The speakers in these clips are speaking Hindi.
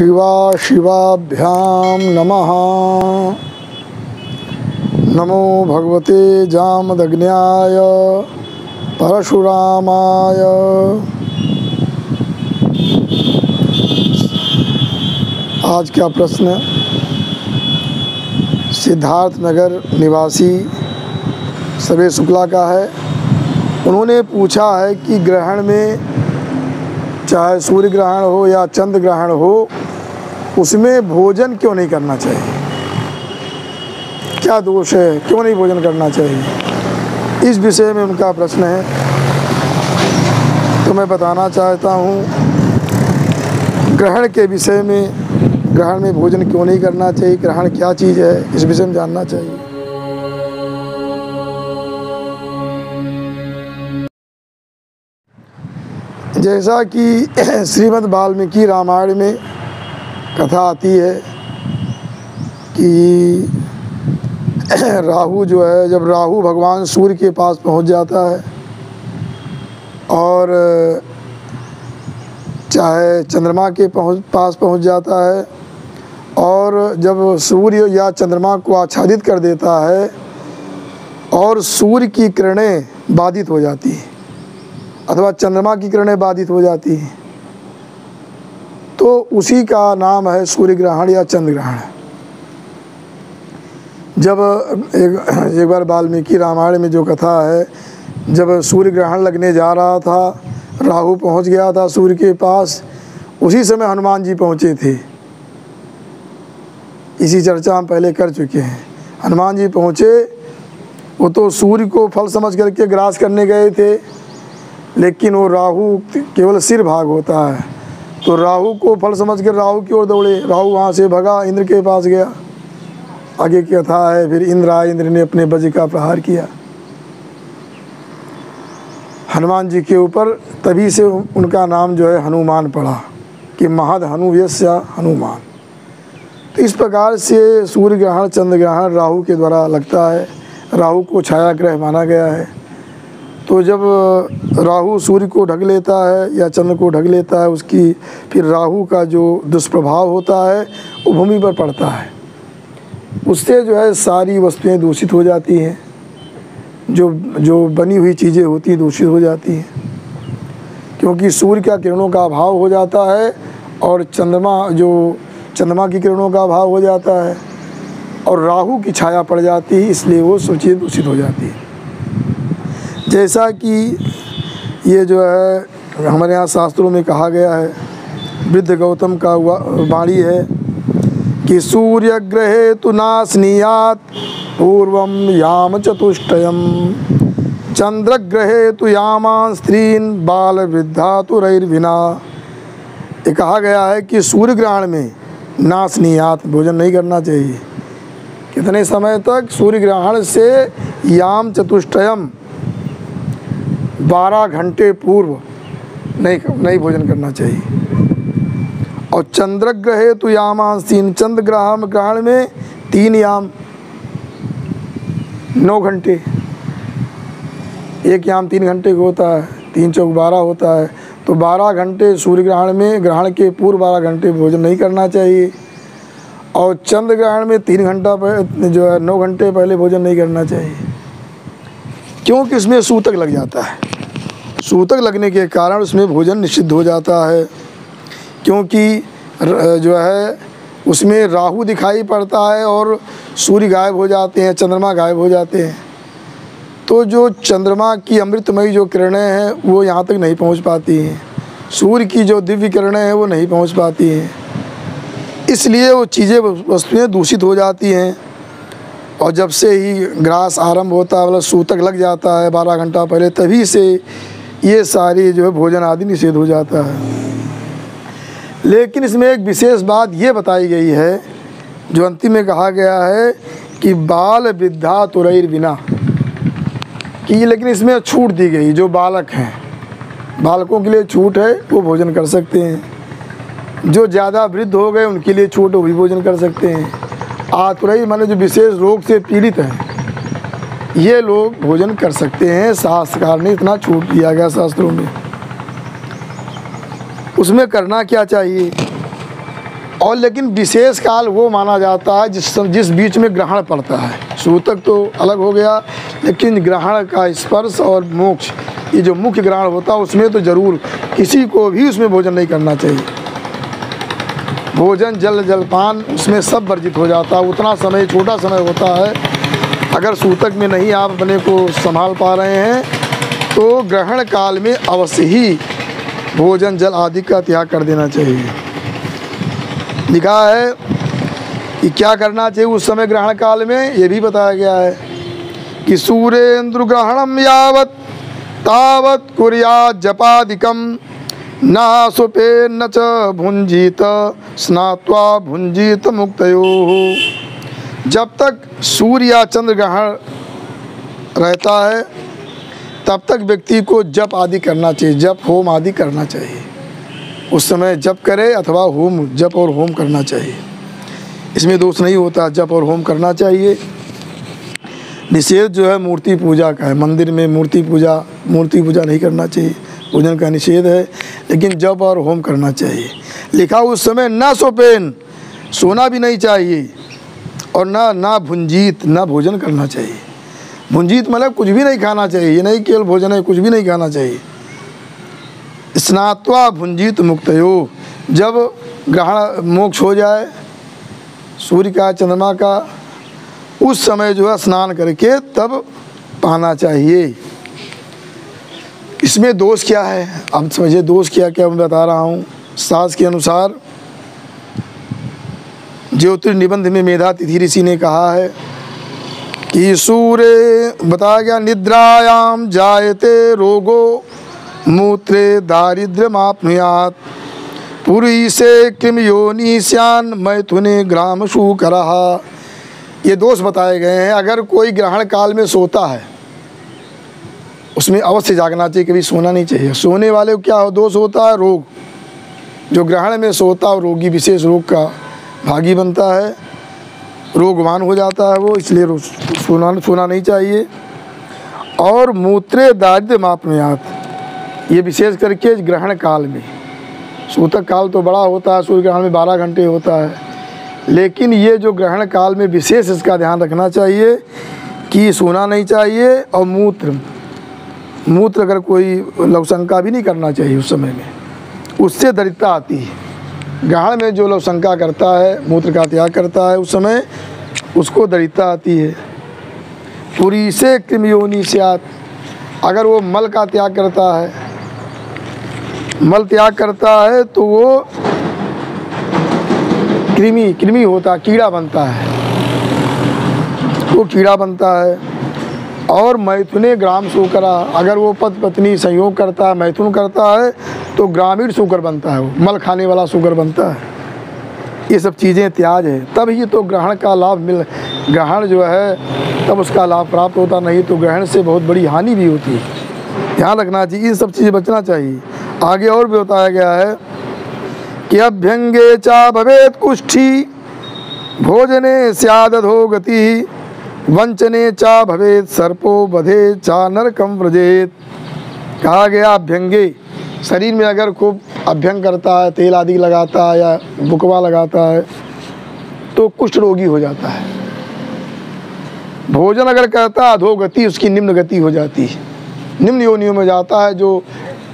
शिवाभ्याम नमः। नमो भगवते जामदग्न्याय परशुरामाय। आज का प्रश्न सिद्धार्थ नगर निवासी सवे शुक्ला का है। उन्होंने पूछा है कि ग्रहण में चाहे सूर्य ग्रहण हो या चंद्र ग्रहण हो, उसमें भोजन क्यों नहीं करना चाहिए, क्या दोष है, क्यों नहीं भोजन करना चाहिए। इस विषय में उनका प्रश्न है। तो मैं बताना चाहता हूँ ग्रहण के विषय में, ग्रहण में भोजन क्यों नहीं करना चाहिए, ग्रहण क्या चीज़ है, इस विषय में जानना चाहिए। जैसा कि श्रीमद् वाल्मीकि रामायण में कथा आती है कि राहु जो है, जब राहु भगवान सूर्य के पास पहुंच जाता है और चाहे चंद्रमा के पास पहुंच जाता है, और जब सूर्य या चंद्रमा को आच्छादित कर देता है और सूर्य की किरणें बाधित हो जाती हैं अथवा चंद्रमा की किरणें बाधित हो जाती हैं, तो उसी का नाम है सूर्य ग्रहण या चंद्र ग्रहण। जब एक बार वाल्मीकि रामायण में जो कथा है, जब सूर्य ग्रहण लगने जा रहा था, राहु पहुंच गया था सूर्य के पास, उसी समय हनुमान जी पहुंचे थे। इसी चर्चा हम पहले कर चुके हैं। हनुमान जी पहुंचे, वो तो सूर्य को फल समझ करके ग्रास करने गए थे, लेकिन वो राहु केवल सिर भाग होता है, तो राहु को फल समझ कर राहु की ओर दौड़े। राहु वहाँ से भगा, इंद्र के पास गया। आगे की कथा है, फिर इंद्र आए, इंद्र ने अपने वज्र का प्रहार किया हनुमान जी के ऊपर। तभी से उनका नाम जो है हनुमान पड़ा कि महद हनुयस्य हनुमान। तो इस प्रकार से सूर्य ग्रहण चंद्र ग्रहण राहु के द्वारा लगता है। राहु को छाया ग्रह माना गया है। तो जब राहु सूर्य को ढक लेता है या चंद्र को ढक लेता है, उसकी फिर राहु का जो दुष्प्रभाव होता है वो भूमि पर पड़ता है। उससे जो है सारी वस्तुएं दूषित हो जाती हैं, जो बनी हुई चीज़ें होती हैं दूषित हो जाती हैं, क्योंकि सूर्य का किरणों का अभाव हो जाता है और चंद्रमा की किरणों का अभाव हो जाता है और राहु की छाया पड़ जाती है, इसलिए वो सब चीज़ें दूषित हो जाती है। जैसा कि ये जो है हमारे यहाँ शास्त्रों में कहा गया है, वृद्ध गौतम का वाणी है कि सूर्य ग्रहे तु नास्नीयात् पूर्वम याम चतुष्टयम चंद्र ग्रहे तु यामान स्त्रीन बाल वृद्धा तुरैर्विना। ये कहा गया है कि सूर्य ग्रहण में नास्नीयात् भोजन नहीं करना चाहिए। कितने समय तक? सूर्य ग्रहण से याम चतुष्टयम 12 घंटे पूर्व नहीं भोजन करना चाहिए। और चंद्र ग्रहे तो यामांसीन, चंद्र ग्रहण में 3 याम 9 घंटे, एक याम 3 घंटे का होता है, 3 चौक 12 होता है। तो 12 घंटे सूर्य ग्रहण में, ग्रहण के पूर्व 12 घंटे भोजन नहीं करना चाहिए। और चंद्र ग्रहण में 3 घंटा जो है 9 घंटे पहले भोजन नहीं करना चाहिए, क्योंकि उसमें सूतक लग जाता है। सूतक लगने के कारण उसमें भोजन निषिद्ध हो जाता है, क्योंकि जो है उसमें राहु दिखाई पड़ता है और सूर्य गायब हो जाते हैं, चंद्रमा गायब हो जाते हैं। तो जो चंद्रमा की अमृतमयी जो किरणें हैं वो यहाँ तक नहीं पहुँच पाती हैं, सूर्य की जो दिव्य किरणें हैं वो नहीं पहुँच पाती हैं, इसलिए वो चीज़ें वस्तुएं दूषित हो जाती हैं। और जब से ही ग्रास आरंभ होता है, मतलब सूतक लग जाता है 12 घंटा पहले, तभी से ये सारी जो है भोजन आदि निषेध हो जाता है। लेकिन इसमें एक विशेष बात ये बताई गई है, जो अंतिम में कहा गया है कि बाल वृद्धा तुरैर्विना, कि लेकिन इसमें छूट दी गई। जो बालक हैं, बालकों के लिए छूट है, वो भोजन कर सकते हैं। जो ज़्यादा वृद्ध हो गए उनके लिए छूट, वो भी भोजन कर सकते हैं। आतुरई माने जो विशेष रोग से पीड़ित हैं, ये लोग भोजन कर सकते हैं। शास्त्रकार ने इतना छूट दिया गया शास्त्रों में। उसमें करना क्या चाहिए? और लेकिन विशेष काल वो माना जाता है जिस बीच में ग्रहण पड़ता है। सूतक तो अलग हो गया, लेकिन ग्रहण का स्पर्श और मोक्ष, ये जो मुख्य ग्रहण होता है उसमें तो ज़रूर किसी को भी उसमें भोजन नहीं करना चाहिए। भोजन जलपान उसमें सब वर्जित हो जाता है। उतना समय, छोटा समय होता है, अगर सूतक में नहीं आप अपने को संभाल पा रहे हैं तो ग्रहण काल में अवश्य ही भोजन जल आदि का त्याग कर देना चाहिए। लिखा है कि क्या करना चाहिए उस समय ग्रहण काल में, ये भी बताया गया है कि सूर्येन्द्र ग्रहणम यावत तावत कुर्यात् जपादिकम न सुपे न च भुंजीत स्नात्वा भुंजीत मुक्तयोः। जब तक सूर्य या चंद्र ग्रहण रहता है तब तक व्यक्ति को जप आदि करना चाहिए, जप होम आदि करना चाहिए। उस समय जप करे अथवा होम, जप और होम करना चाहिए, इसमें दोष नहीं होता, जप और होम करना चाहिए। निषेध जो है मूर्ति पूजा का है, मंदिर में मूर्ति पूजा नहीं करना चाहिए, पूजन का निषेध है, लेकिन जप और होम करना चाहिए। लिखा उस समय ना सोपेन, सोना भी नहीं चाहिए, और ना भुंजीत, ना भोजन करना चाहिए। भुंजीत मतलब कुछ भी नहीं खाना चाहिए, ये नहीं केवल भोजन है, कुछ भी नहीं खाना चाहिए। स्नात्वा भुंजीत मुक्तयो, जब ग्रहण मोक्ष हो जाए सूर्य का चंद्रमा का, उस समय जो है स्नान करके तब पाना चाहिए। इसमें दोष क्या है, अब समझिए दोष क्या मैं बता रहा हूँ। शास्त्र के अनुसार ज्योतिर्निबंध में मेधातिथि ऋषि ने कहा है कि सूर्य बताया गया निद्रायाम जायते रोगो मूत्रे दारिद्र्यमाप्नुयात् पुरीसे किम योनिस्यान् मैथुने ग्राम शूकरः। ये दोष बताए गए हैं। अगर कोई ग्रहण काल में सोता है उसमें अवश्य जागना चाहिए, कभी सोना नहीं चाहिए। सोने वाले को क्या दोष होता है, रोग। जो ग्रहण में सोता है रोगी विशेष रोग का भागी बनता है, रोगवान हो जाता है वो, इसलिए सोना नहीं चाहिए। और मूत्रे दारिद्र्यमाप्नुयात्, ये विशेष करके ग्रहण काल में, सूतक काल तो बड़ा होता है, सूर्य ग्रहण में 12 घंटे होता है, लेकिन ये जो ग्रहण काल में विशेष इसका ध्यान रखना चाहिए कि सोना नहीं चाहिए। और मूत्र अगर कोई लवशंका भी नहीं करना चाहिए उस समय में, उससे दरिद्रता आती है। ग्रहण में जो लवशंका करता है, मूत्र का त्याग करता है, उस समय उसको दरिद्रता आती है। पुरी से कृमियोनि स्यात्, अगर वो मल का त्याग करता है, मल त्याग करता है तो वो कृमि होता है, कीड़ा बनता है, वो कीड़ा बनता है। और मैथुने ग्राम शूकरा, अगर वो पति पत्नी संयोग करता है, मैथुन करता है, तो ग्रामीण शूकर बनता है, वो मल खाने वाला शूकर बनता है। ये सब चीज़ें त्याज है, तब ही तो ग्रहण का लाभ ग्रहण जो है तब उसका लाभ प्राप्त होता, नहीं तो ग्रहण से बहुत बड़ी हानि भी होती है। ध्यान रखना चाहिए, इन सब चीज़ें बचना चाहिए। आगे और भी बताया गया है कि अभ्यंगे चा भवेत कुष्ठी भोजने स्यादधो गति वंचने चा भवेत सर्पो बधे चा नरकम व्रजेत। कहा गया अभ्यंगे, शरीर में अगर खूब अभ्यंग करता है, तेल आदि लगाता है या बुकवा लगाता है तो कुष्ठ रोगी हो जाता है। भोजन अगर करता है अधोगति, उसकी निम्न गति हो जाती है, निम्न योनियों में जाता है जो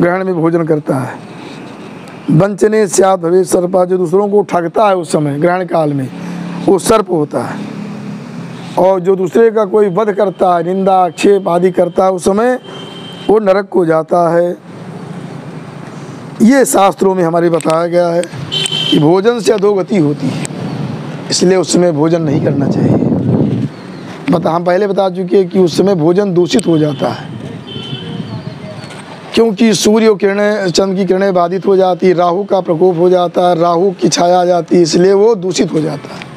ग्रहण में भोजन करता है। वंचने स्यात् भवेत सर्पा, जो दूसरों को ठगता है उस समय ग्रहण काल में, वो सर्प होता है। और जो दूसरे का कोई वध करता है, निंदा आक्षेप आदि करता है, उस समय वो नरक को जाता है। ये शास्त्रों में हमारे बताया गया है कि भोजन से अधोगति होती है, इसलिए उस समय भोजन नहीं करना चाहिए। हम पहले बता चुके हैं कि उस समय भोजन दूषित हो जाता है, क्योंकि सूर्य किरणें, चंद्र की किरणें बाधित हो जाती है, राहु का प्रकोप हो जाता है, राहु की छाया आ जाती है, इसलिए वो दूषित हो जाता है।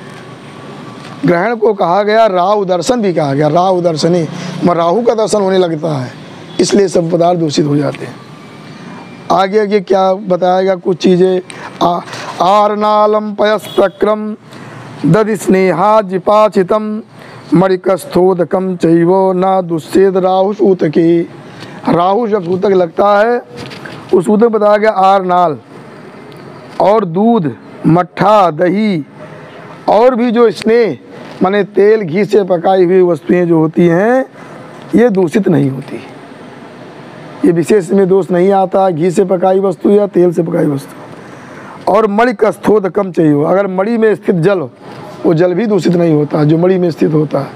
ग्रहण को कहा गया राहु दर्शन भी कहा गया, राहु दर्शनी, राहु का दर्शन होने लगता है, इसलिए सब पदार्थ दूषित हो जाते हैं। आगे क्या बताएगा, कुछ चीज़ें आरनालम पयस्प्रक्रम दधि स्नेहाजिपाचितम मणिकस्थोदकम चैवो ना दुस्सेद राहु सूतके। राहु जब सूतक लगता है, उस सूतक बताया गया आरनाल और दूध मट्ठा, दही और भी जो स्नेह माने तेल घी से पकाई हुई वस्तुएं जो होती हैं ये दूषित नहीं होती। ये विशेष में दोष नहीं आता घी से पकाई वस्तु या तेल से पकाई वस्तु। और मणि कस्थोदकम चाहिए हो, अगर मणि में स्थित जल हो वो जल भी दूषित नहीं होता जो मणि में स्थित होता है,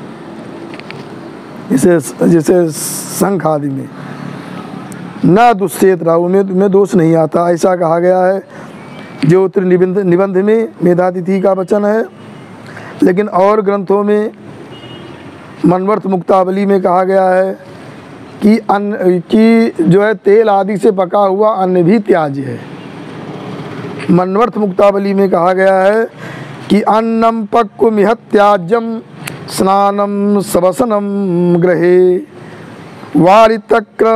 जैसे शंख आदि में। न दुष्येत राहु में दोष नहीं आता, ऐसा कहा गया है ज्योतिर निबंध में मेधातिथि का वचन है। लेकिन और ग्रंथों में मनवर्थ मुक्तावली में कहा गया है कि अन्न की जो है तेल आदि से पका हुआ अन्न भी त्याज्य है। मनवर्थ मुक्तावली में कहा गया है कि अन्नम पक्वमिह त्याज्यम स्नानम सवसनम गृहे वारितक्र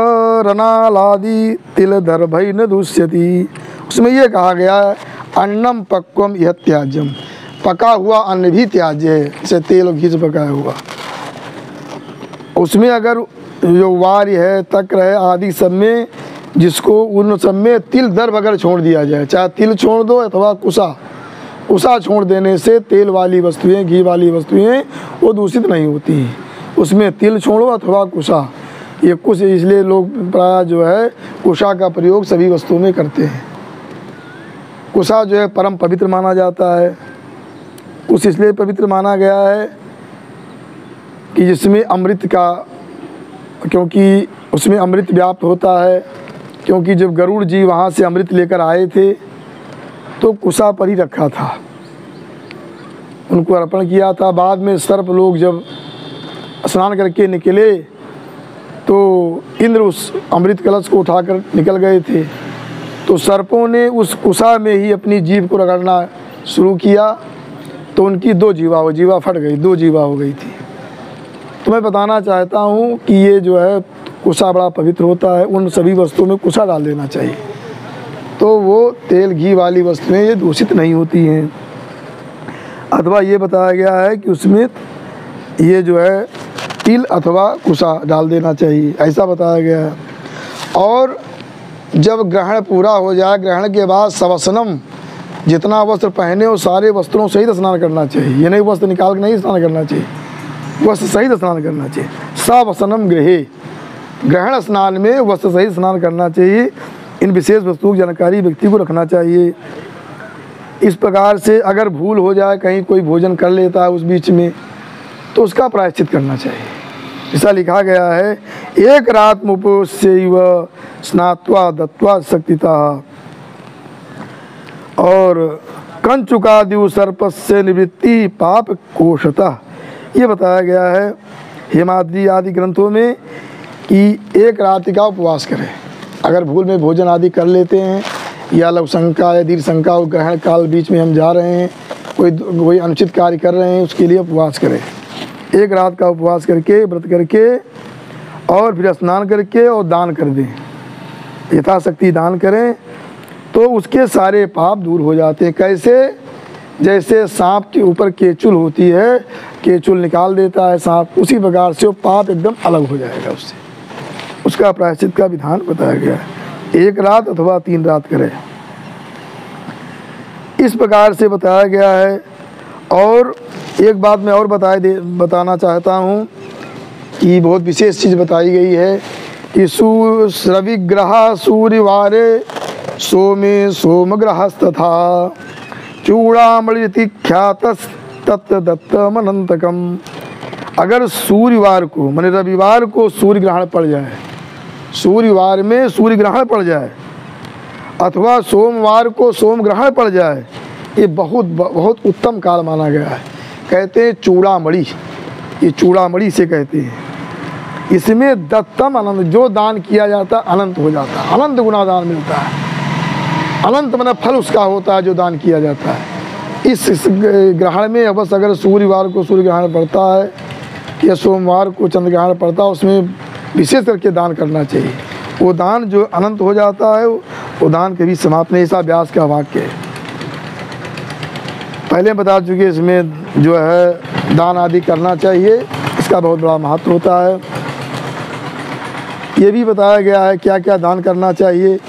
रनालादि तिल दर्भै न दूष्यति। उसमें यह कहा गया है अन्नम पक्वम यह त्याज्यम, पका हुआ अन्न भी त्याज्य है, जैसे तेल और घी से पकाया हुआ। उसमें अगर जो वार्य है तक्र है आदि सब में, जिसको उन सब में तिल दर्भ अगर छोड़ दिया जाए, चाहे तिल छोड़ दो अथवा कुसा छोड़ देने से तेल वाली वस्तुएं घी वाली वस्तुएं वो दूषित नहीं होती हैं। उसमें तिल छोड़ो अथवा कुसा, ये कुछ इसलिए लोग प्राय जो है कुसा का प्रयोग सभी वस्तुओं में करते हैं। कुसा जो है परम पवित्र माना जाता है। कुछ इसलिए पवित्र माना गया है कि जिसमें अमृत का, क्योंकि उसमें अमृत व्याप्त होता है। क्योंकि जब गरुड़ जी वहाँ से अमृत लेकर आए थे तो कुसा पर ही रखा था, उनको अर्पण किया था। बाद में सर्प लोग जब स्नान करके निकले तो इंद्र उस अमृत कलश को उठाकर निकल गए थे, तो सर्पों ने उस कुसा में ही अपनी जीभ को रगड़ना शुरू किया, तो उनकी जीवा फट गई, 2 जीवा हो गई थी। तो मैं बताना चाहता हूँ कि ये जो है कुसा बड़ा पवित्र होता है, उन सभी वस्तुओं में कुसा डाल देना चाहिए, तो वो तेल घी वाली वस्तुएं ये दूषित नहीं होती हैं। अथवा ये बताया गया है कि उसमें ये जो है तिल अथवा कुसा डाल देना चाहिए, ऐसा बताया गया है। और जब ग्रहण पूरा हो जाए, ग्रहण के बाद सवसनम, जितना वस्त्र पहने हो सारे वस्त्रों सहित स्नान करना चाहिए। ये नहीं वस्त्र निकाल के नहीं स्नान करना चाहिए, वस्त्र सहित स्नान करना चाहिए। सवसनम गृहे, ग्रहण स्नान में वस्त्र सहित स्नान करना चाहिए। इन विशेष वस्तुओं की जानकारी व्यक्ति को रखना चाहिए। इस प्रकार से अगर भूल हो जाए, कहीं कोई भोजन कर लेता है उस बीच में, तो उसका प्रायश्चित करना चाहिए। ऐसा लिखा गया है एक रात मुपोस्यैव स्नात्वा दत्वा शक्तिता और कंचुकादिव सर्पस्य निवृत्ति पाप कोशतः। ये बताया गया है हेमाद्रि आदि ग्रंथों में कि एक रात का उपवास करें। अगर भूल में भोजन आदि कर लेते हैं या लघुशंका या दीर्घ शंका और ग्रहण काल बीच में हम जा रहे हैं, कोई अनुचित कार्य कर रहे हैं, उसके लिए उपवास करें। एक रात का उपवास करके व्रत करके और फिर स्नान करके और दान कर दें, यथाशक्ति दान करें, तो उसके सारे पाप दूर हो जाते हैं। कैसे? जैसे सांप के ऊपर केचुल होती है, केचुल निकाल देता है सांप, उसी प्रकार से वो पाप एकदम अलग हो जाएगा उससे। उसका प्रायश्चित का विधान बताया गया है, 1 रात अथवा 3 रात करें, इस प्रकार से बताया गया है। और एक बात मैं और बताना चाहता हूँ कि बहुत विशेष चीज़ बताई गई है कि रविग्रह सूर्यवारे सोमे सोमग्रहस्तथा चूड़ामणि ख्यातस्तत्तदत्तमनंतकम। अगर सूर्यवार को माने रविवार को सूर्य ग्रहण पड़ जाए, सूर्यवार में सूर्य ग्रहण पड़ जाए, अथवा सोमवार को सोम ग्रहण पड़ जाए, ये बहुत उत्तम काल माना गया है। कहते हैं चूड़ामणि, ये चूड़ामणि से कहते हैं। इसमें दत्तम अनंत, जो दान किया जाता अनंत हो जाता है, अनंत गुना दान मिलता है। अनंत मतलब फल उसका होता है जो दान किया जाता है। इस ग्रहण में अवश्य अगर सूर्यवार को सूर्य ग्रहण पड़ता है या सोमवार को चंद्र ग्रहण पड़ता है, उसमें विशेष करके दान करना चाहिए। वो दान जो अनंत हो जाता है वो दान कभी समाप्त नहीं। ऐसा व्यास का वाक्य है, पहले बता चुके। इसमें जो है दान आदि करना चाहिए, इसका बहुत बड़ा महत्व होता है। ये भी बताया गया है क्या क्या दान करना चाहिए।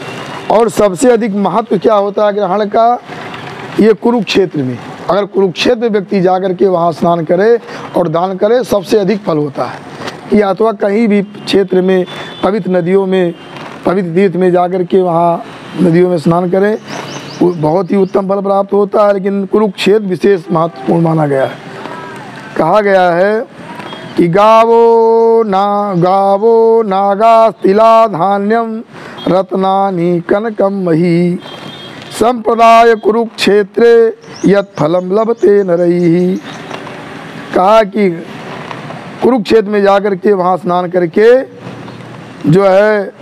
और सबसे अधिक महत्व क्या होता है ग्रहण का, ये कुरुक्षेत्र में, अगर कुरुक्षेत्र में व्यक्ति जाकर के वहाँ स्नान करे और दान करे सबसे अधिक फल होता है। या अथवा कहीं भी क्षेत्र में पवित्र नदियों में, पवित्र तीर्थ में जाकर के वहाँ नदियों में स्नान करें, वो बहुत ही उत्तम फल प्राप्त होता है। लेकिन कुरुक्षेत्र विशेष महत्वपूर्ण माना गया है। कहा गया है कि गावो नागा तिला धान्यम रत्नानि कनकम मही संप्रदाय कुरुक्षेत्रे यत् फलम लभते नरैः। कहा कि कुरुक्षेत्र में जाकर के वहाँ स्नान करके जो है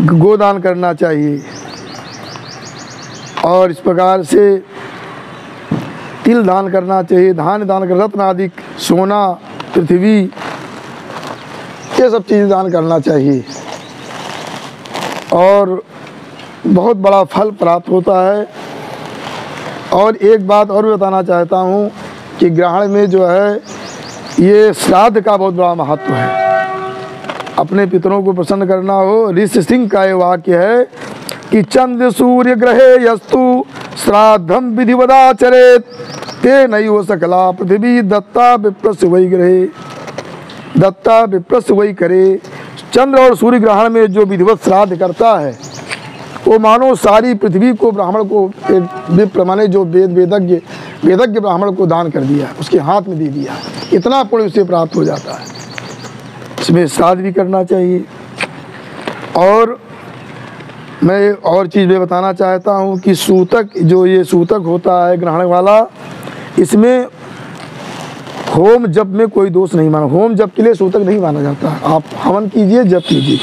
गोदान करना चाहिए, और इस प्रकार से तिल दान करना चाहिए, धान्य दान कर, रत्न आदि, सोना, पृथ्वी, ये सब चीज़ें दान करना चाहिए और बहुत बड़ा फल प्राप्त होता है। और एक बात और बताना चाहता हूँ कि ग्रहण में जो है ये श्राद्ध का बहुत बड़ा महत्व है। अपने पितरों को प्रसन्न करना हो, ऋषि सिंह का ये वाक्य है कि चंद्र सूर्य ग्रहे यस्तु श्राद्धम विधिवदाचरेत ते नैव सकला पृथ्वी दत्ता विप्रस्य वही ग्रहे, दत्ता विप्रस्य वही करे। चंद्र और सूर्य ग्रहण में जो विधिवत श्राद्ध करता है वो मानो सारी पृथ्वी को ब्राह्मण को, एक विप्र माने जो वेदज्ञ ब्राह्मण को दान कर दिया, उसके हाथ में दे दिया, इतना पुण्य उसे प्राप्त हो जाता है। इसमें श्राद्ध भी करना चाहिए। और मैं एक और चीज़ भी बताना चाहता हूँ कि सूतक, जो ये सूतक होता है ग्रहण वाला, इसमें होम जप में कोई दोष नहीं माना, होम जप के लिए सूतक नहीं माना जाता। आप हवन कीजिए, जप कीजिए,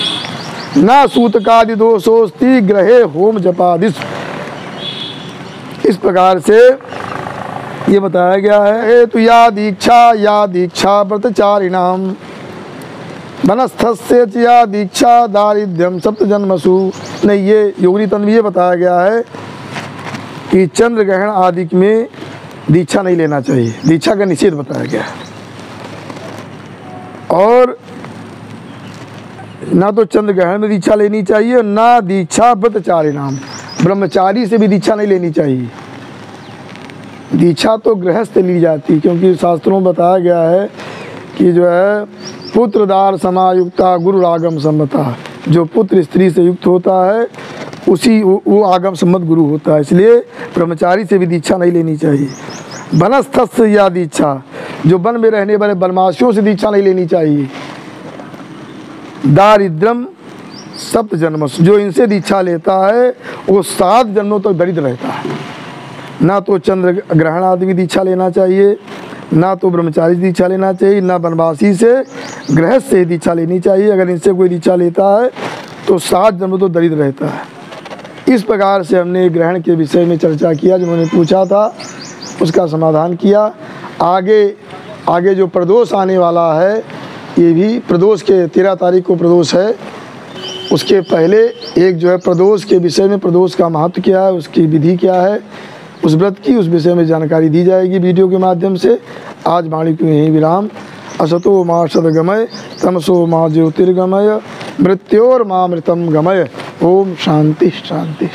ना सूतकादि दोषोस्ति ग्रहे होम जपादिस। इस प्रकार से ये बताया गया है। तो या दीक्षा व्रतचारिणाम वनस्थस्य च या दीक्षा दारिद्र्यम सप्त जन्मसु। नहीं, ये योगिनी तंत्र में ये बताया गया है कि चंद्र ग्रहण आदि में दीक्षा नहीं लेना चाहिए, दीक्षा का निषेध बताया गया है। और ना तो चंद्र ग्रहण में दीक्षा लेनी चाहिए, ना दीक्षा व्रतचारिणाम, ब्रह्मचारी से भी दीक्षा नहीं लेनी चाहिए। दीक्षा तो गृहस्थ ली जाती, क्योंकि शास्त्रों में बताया गया है कि जो है पुत्रदार समायुक्ता गुरु आगम सम्मता, जो पुत्र स्त्री से युक्त होता है उसी वो आगम सम्मत गुरु होता है। इसलिए ब्रह्मचारी से भी दीक्षा नहीं लेनी चाहिए। वनस्थस्य या दीक्षा, जो वन में रहने वाले वनवासियों से दीक्षा नहीं लेनी चाहिए। दारिद्र्यम सप्त जन्मस, जो इनसे दीक्षा लेता है वो 7 जन्मों तक दरिद्र रहता है। ना तो चंद्र ग्रहण आदि की दीक्षा लेना चाहिए, ना तो ब्रह्मचारी से दीक्षा लेना चाहिए, ना वनवासी से, गृहस्थ से दीक्षा लेनी चाहिए। अगर इनसे कोई दीक्षा लेता है तो 7 जन्म तो दरिद्र रहता है। इस प्रकार से हमने ग्रहण के विषय में चर्चा किया, जिन्होंने पूछा था उसका समाधान किया। आगे जो प्रदोष आने वाला है, ये भी प्रदोष के 13 तारीख को प्रदोष है, उसके पहले एक जो है प्रदोष के विषय में, प्रदोष का महत्व क्या है, उसकी विधि क्या है, उस व्रत की, उस विषय में जानकारी दी जाएगी वीडियो के माध्यम से। आज वाणी को यहीं विराम। असतो मा सद्गमय तमसो मा ज्योतिर्गमय मृत्योर्मा मृतम गमय। ओम शांति शांति।